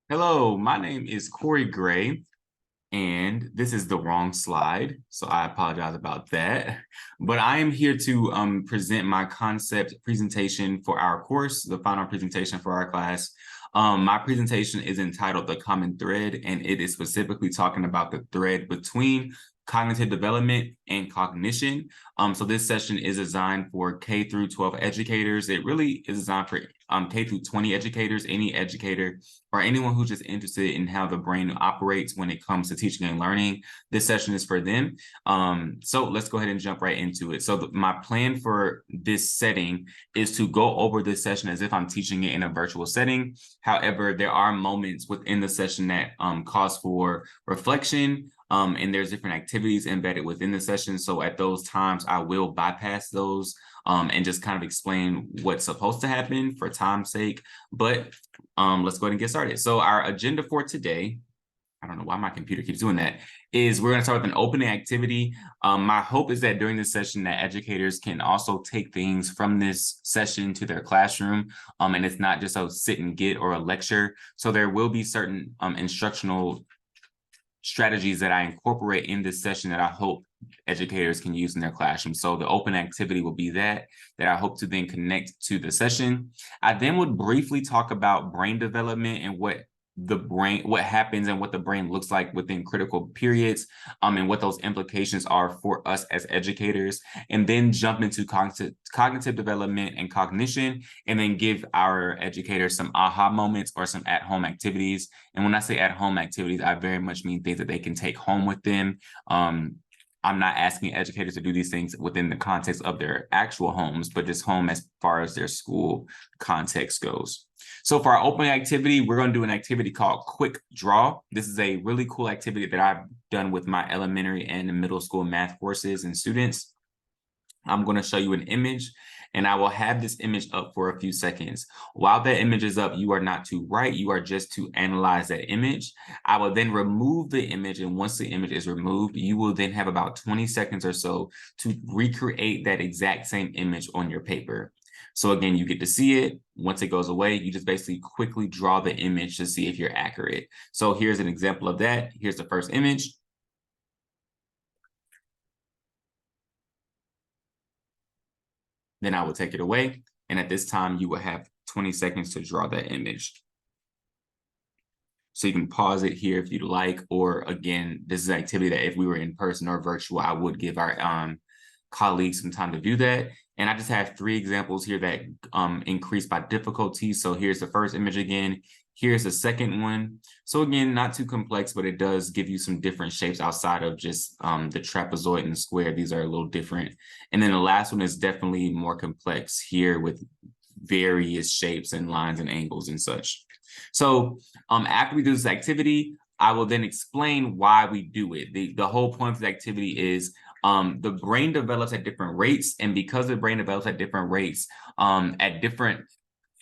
Hello, my name is Corey Gray, and this is the wrong slide, so I apologize about that. But I am here to present my concept presentation for our course, the final presentation for our class. My presentation is entitled The Common Thread, and it is specifically talking about the thread between cognitive development and cognition. So this session is designed for K through 12 educators. It really is designed for K through 20 educators, any educator or anyone who's just interested in how the brain operates when it comes to teaching and learning. This session is for them. So let's go ahead and jump right into it. So my plan for this setting is to go over this session as if I'm teaching it in a virtual setting. However, there are moments within the session that cause for reflection, and there's different activities embedded within the session. So at those times, I will bypass those and just kind of explain what's supposed to happen for time's sake. But let's go ahead and get started. So our agenda for today, I don't know why my computer keeps doing that, is we're going to start with an opening activity. My hope is that during this session that educators can also take things from this session to their classroom, and it's not just a sit and get or a lecture. So there will be certain instructional strategies that I incorporate in this session that I hope educators can use in their classroom. So the open activity will be that I hope to then connect to the session. I then would briefly talk about brain development and what happens and what the brain looks like within critical periods, and what those implications are for us as educators, and then jump into cognitive development and cognition, and then give our educators some aha moments or some at-home activities. And when I say at-home activities, I very much mean things that they can take home with them. I'm not asking educators to do these things within the context of their actual homes, but just home as far as their school context goes. So for our opening activity, we're going to do an activity called Quick Draw. This is a really cool activity that I've done with my elementary and middle school math courses and students. I'm going to show you an image, and I will have this image up for a few seconds. While that image is up, you are not to write, you are just to analyze that image. I will then remove the image, and once the image is removed, you will then have about 20 seconds or so to recreate that exact same image on your paper. So again, you get to see it. Once it goes away, you just basically quickly draw the image to see if you're accurate. So here's an example of that. Here's the first image. Then I will take it away. And at this time, you will have 20 seconds to draw that image. So you can pause it here if you'd like, or again, this is an activity that if we were in person or virtual, I would give our colleagues some time to do that. And I just have 3 examples here that increase by difficulty. So here's the first image again. Here's the second one. So again, not too complex, but it does give you some different shapes outside of just the trapezoid and the square. These are a little different. And then the last one is definitely more complex here with various shapes and lines and angles and such. So after we do this activity, I will then explain why we do it. The whole point of the activity is the brain develops at different rates, and because the brain develops at different rates, at different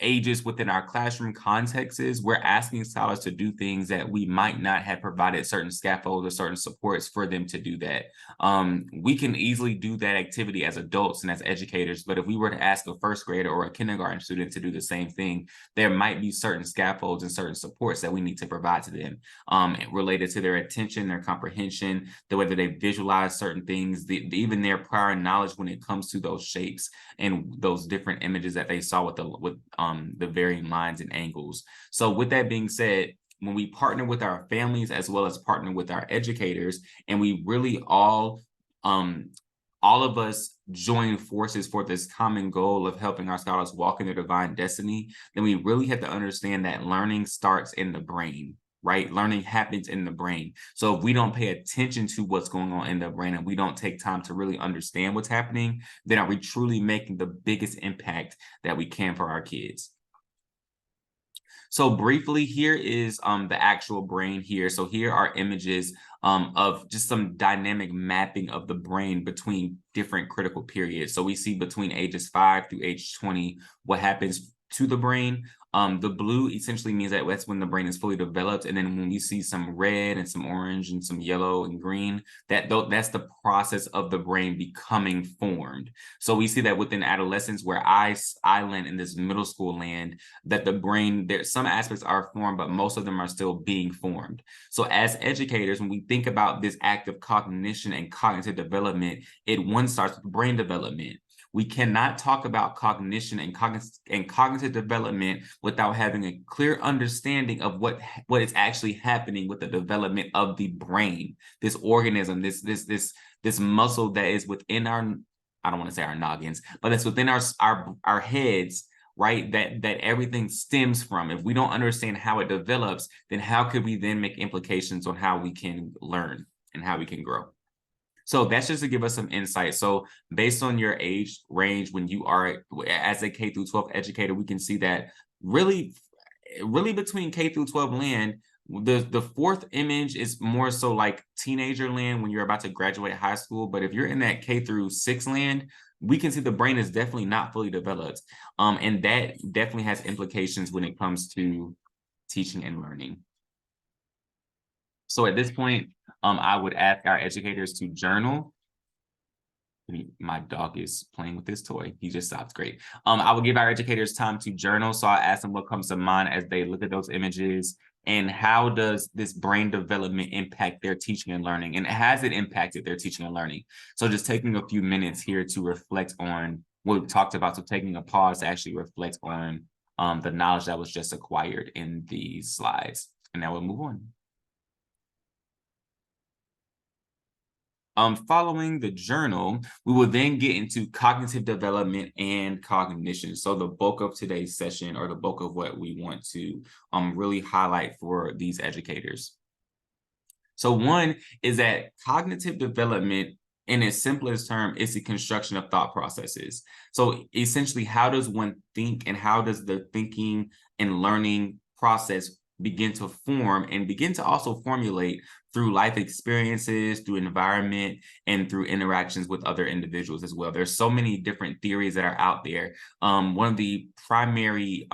ages within our classroom contexts, we're asking scholars to do things that we might not have provided certain scaffolds or certain supports for them to do that. We can easily do that activity as adults and as educators, but if we were to ask a first grader or a kindergarten student to do the same thing, there might be certain scaffolds and certain supports that we need to provide to them, related to their attention, their comprehension, the way that they visualize certain things, even their prior knowledge when it comes to those shapes and those different images that they saw with the varying lines and angles. So with that being said, when we partner with our families as well as partner with our educators, and we really all of us join forces for this common goal of helping our scholars walk in their divine destiny, then we really have to understand that learning starts in the brain. Right? Learning happens in the brain. So if we don't pay attention to what's going on in the brain and we don't take time to really understand what's happening, then are we truly making the biggest impact that we can for our kids? So briefly, here is the actual brain here. So here are images of just some dynamic mapping of the brain between different critical periods. So we see between ages 5 through age 20, what happens to the brain. The blue essentially means that that's when the brain is fully developed. And then when we see some red and some orange and some yellow and green, that's the process of the brain becoming formed. So we see that within adolescence, where I land in this middle school land, that the brain, some aspects are formed, but most of them are still being formed. So as educators, when we think about this act of cognition and cognitive development, it starts with brain development. We cannot talk about cognition and cognitive development without having a clear understanding of what is actually happening with the development of the brain, this organism, this muscle that is within our, I don't want to say our noggins, but that's within our heads, right? That everything stems from. If we don't understand how it develops, then how could we then make implications on how we can learn and how we can grow? So that's just to give us some insight. So based on your age range, when you are as a K through 12 educator, we can see that really between K through 12 land, the fourth image is more so like teenager land when you're about to graduate high school. But if you're in that K through 6 land, we can see the brain is definitely not fully developed. And that definitely has implications when it comes to teaching and learning. So at this point, I would ask our educators to journal. My dog is playing with this toy. He just stopped. Great. I will give our educators time to journal. So I ask them what comes to mind as they look at those images, and how does this brain development impact their teaching and learning, and has it impacted their teaching and learning? So just taking a few minutes here to reflect on what we talked about. So taking a pause to actually reflect on the knowledge that was just acquired in these slides. And now we'll move on. Following the journal, we will then get into cognitive development and cognition. So the bulk of today's session, or the bulk of what we want to really highlight for these educators. So one is that cognitive development, in its simplest term, is the construction of thought processes. So essentially, how does one think, and how does the thinking and learning process begin to form and begin to also formulate through life experiences, through environment, and through interactions with other individuals as well. There's so many different theories that are out there. One of the primary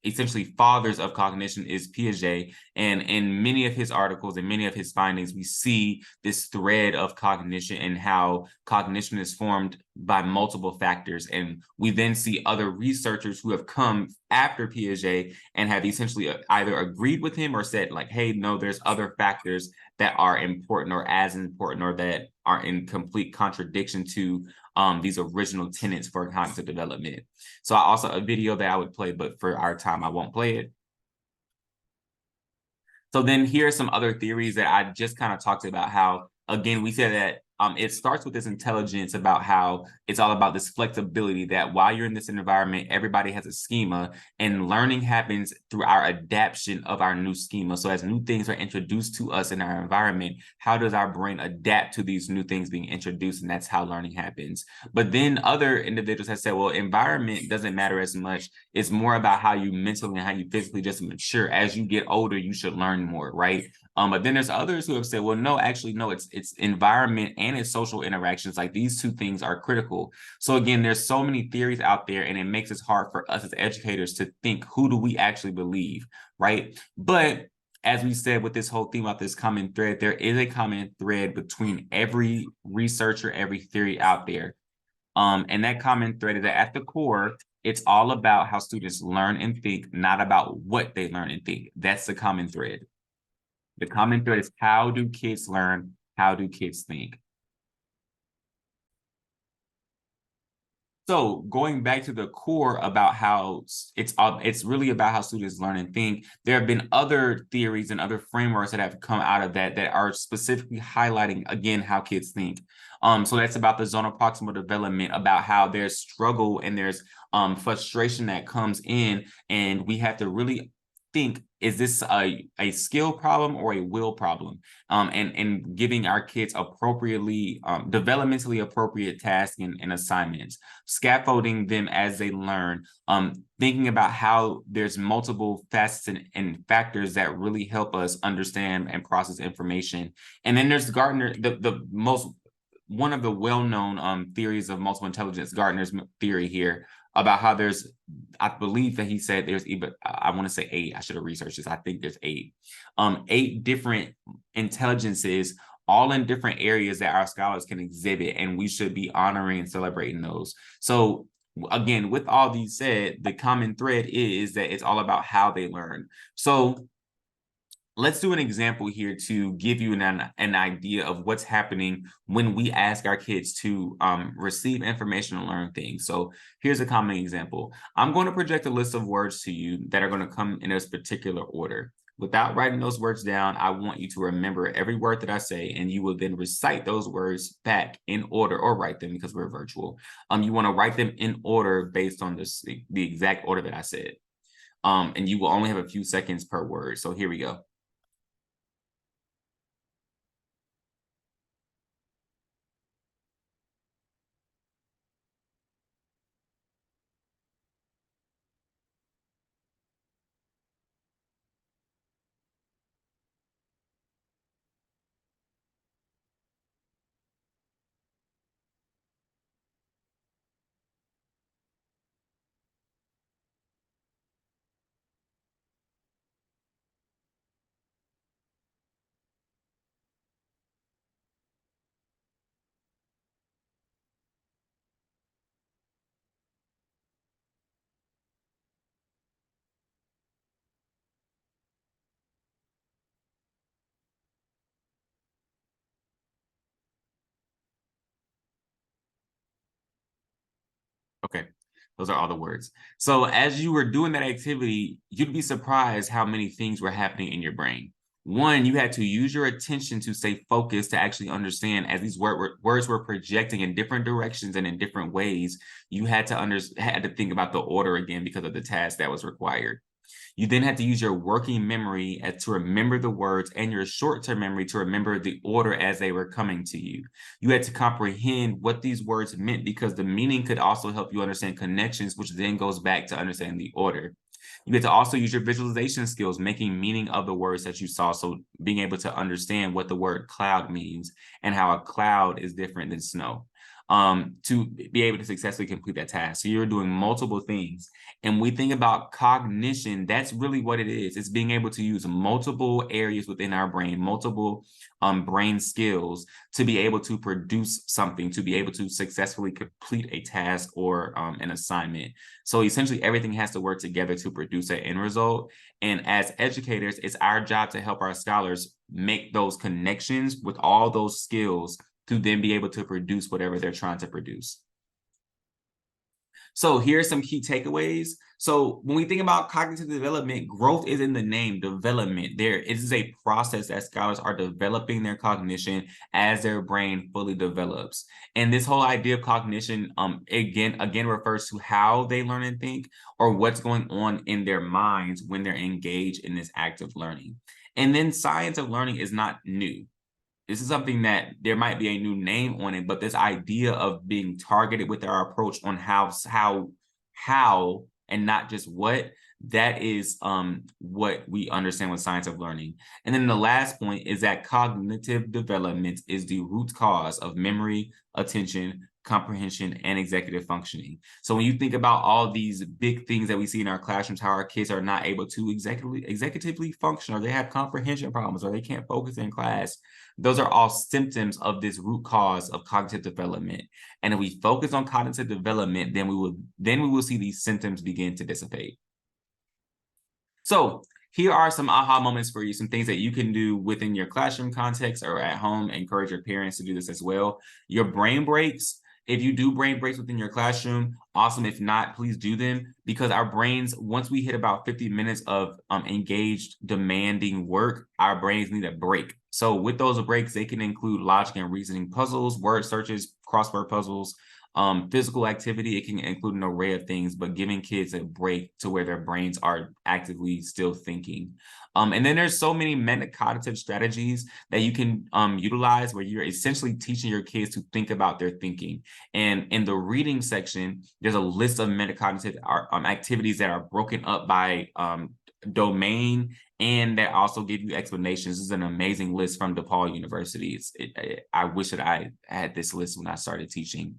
essentially fathers of cognition is Piaget, and in many of his articles and many of his findings, we see this thread of cognition and how cognition is formed by multiple factors. And we then see other researchers who have come after Piaget and have essentially either agreed with him or said like, hey, no, there's other factors that are important or as important or that are in complete contradiction to these original tenets for cognitive development. So also a video that I would play, but for our time, I won't play it. So then here are some other theories that I just kind of talked about, how, again, we said that it starts with this intelligence about how it's all about this flexibility, that while you're in this environment, everybody has a schema, and learning happens through our adaptation of our new schema. So as new things are introduced to us in our environment, how does our brain adapt to these new things being introduced? And that's how learning happens. But then other individuals have said, well, environment doesn't matter as much. It's more about how you mentally and how you physically just mature. As you get older, you should learn more, right? But then there's others who have said, well, no, actually, no, it's environment and it's social interactions. Like, these two things are critical. So again, there's so many theories out there, and it makes it hard for us as educators to think, who do we actually believe, right? But as we said, with this whole theme about this common thread, there is a common thread between every researcher, every theory out there. And that common thread is that at the core, it's all about how students learn and think, not about what they learn and think. That's the common thread. The common thread is, how do kids learn? How do kids think? So going back to the core about how it's really about how students learn and think, there have been other theories and other frameworks that have come out of that are specifically highlighting, again, how kids think. So that's about the zonal proximal development, about how there's struggle and there's frustration that comes in, and we have to really think, is this a skill problem or a will problem? And giving our kids appropriately, developmentally appropriate tasks and assignments, scaffolding them as they learn, thinking about how there's multiple facets and factors that really help us understand and process information. And then there's Gardner, one of the well-known theories of multiple intelligence, Gardner's theory here, about how there's, I believe that he said there's even, I want to say 8. I should have researched this. I think there's 8. 8 different intelligences, all in different areas that our scholars can exhibit, and we should be honoring and celebrating those. So again, with all these said, the common thread is that it's all about how they learn. So let's do an example here to give you an idea of what's happening when we ask our kids to receive information and learn things. So here's a common example. I'm going to project a list of words to you that are going to come in this particular order. Without writing those words down, I want you to remember every word that I say, and you will then recite those words back in order, or write them because we're virtual. You want to write them in order based on the exact order that I said. And you will only have a few seconds per word. So here we go. Okay, those are all the words. So as you were doing that activity, you'd be surprised how many things were happening in your brain. One, you had to use your attention to stay focused to actually understand, as these words were projecting in different directions and in different ways, you had to think about the order again because of the task that was required. You then had to use your working memory to remember the words, and your short-term memory to remember the order as they were coming to you. You had to comprehend what these words meant, because the meaning could also help you understand connections, which then goes back to understanding the order. You get to also use your visualization skills, making meaning of the words that you saw. So being able to understand what the word cloud means and how a cloud is different than snow, to be able to successfully complete that task. So you're doing multiple things. And we think about cognition, that's really what it is. It's being able to use multiple areas within our brain, multiple brain skills to be able to produce something, to be able to successfully complete a task or an assignment. So essentially everything has to work together to produce an end result. And as educators, it's our job to help our scholars make those connections with all those skills to then be able to produce whatever they're trying to produce. So here are some key takeaways. So when we think about cognitive development, growth is in the name, development. There, it is a process that scholars are developing their cognition as their brain fully develops. And this whole idea of cognition, again refers to how they learn and think, or what's going on in their minds when they're engaged in this act of learning. And then science of learning is not new. This is something that there might be a new name on it, but this idea of being targeted with our approach on how and not just what, that is what we understand with science of learning. And then the last point is that cognitive development is the root cause of memory, attention, comprehension, and executive functioning. So when you think about all these big things that we see in our classrooms, how our kids are not able to executively function, or they have comprehension problems, or they can't focus in class, those are all symptoms of this root cause of cognitive development. And if we focus on cognitive development, then we will see these symptoms begin to dissipate. So here are some aha moments for you, some things that you can do within your classroom context or at home. Encourage your parents to do this as well. Your brain breaks. If you do brain breaks within your classroom, awesome. If not, please do them, because our brains, once we hit about 50 minutes of engaged, demanding work, our brains need a break. So with those breaks, they can include logic and reasoning puzzles, word searches, crossword puzzles, physical activity. It can include an array of things, but giving kids a break to where their brains are actively still thinking. And then there's so many metacognitive strategies that you can utilize, where you're essentially teaching your kids to think about their thinking. And in the reading section, there's a list of metacognitive activities that are broken up by domain, and that also give you explanations. This is an amazing list from DePaul University. I wish that I had this list when I started teaching.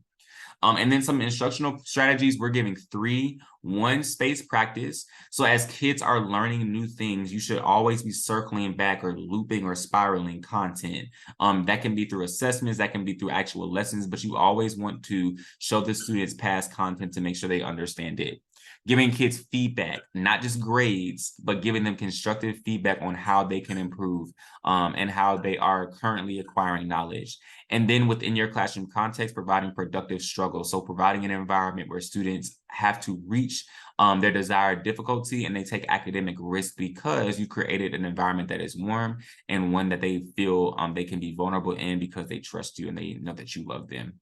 And then some instructional strategies, we're giving 3. 1, spaced practice. So as kids are learning new things, you should always be circling back or looping or spiraling content. That can be through assessments, that can be through actual lessons, but you always want to show the students past content to make sure they understand it. Giving kids feedback, not just grades, but giving them constructive feedback on how they can improve and how they are currently acquiring knowledge. And then within your classroom context, providing productive struggle. So providing an environment where students have to reach their desired difficulty and they take academic risk because you created an environment that is warm and one that they feel they can be vulnerable in because they trust you and they know that you love them.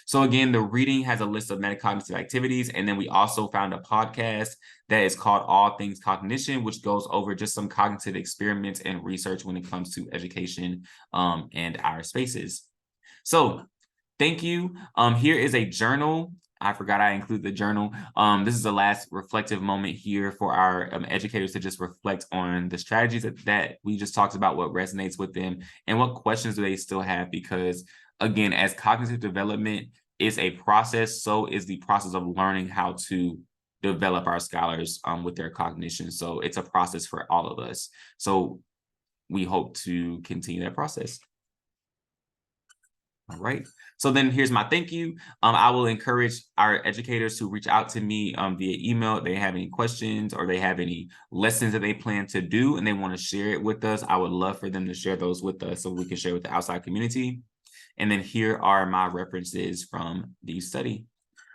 So again, the reading has a list of metacognitive activities. And then we also found a podcast that is called All Things Cognition, which goes over just some cognitive experiments and research when it comes to education and our spaces. So thank you. Here is a journal. I forgot I include the journal. This is the last reflective moment here for our educators to just reflect on the strategies that we just talked about, what resonates with them, and what questions do they still have, because again, as cognitive development is a process, so is the process of learning how to develop our scholars with their cognition. So it's a process for all of us. So we hope to continue that process. All right. So then here's my thank you. I will encourage our educators to reach out to me via email if they have any questions or they have any lessons that they plan to do and they want to share it with us. I would love for them to share those with us so we can share with the outside community. And then here are my references from the study.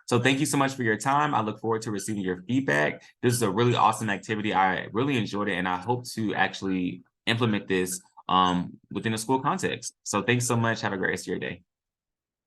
So thank you so much for your time. I look forward to receiving your feedback. This is a really awesome activity. I really enjoyed it, and I hope to actually implement this within a school context. So thanks so much. Have a great rest of your day.